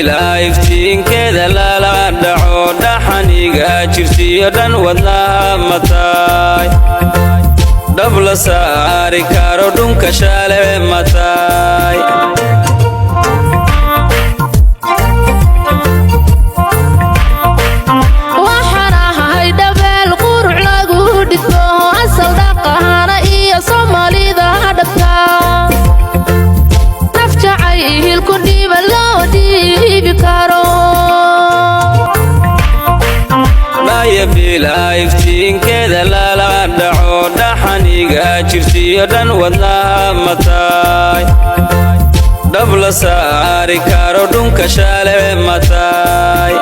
bilaiftiin keeda lala dhaco dhaxaniga jirtiyo dhan wadnaha mataay dhab la saari karo dhunka shale mataay bilaiftiin keeda lala dhaco dhaxaniga jirtiyo dhan wadnaha mataay dhab la saari karo dhunka shale mataay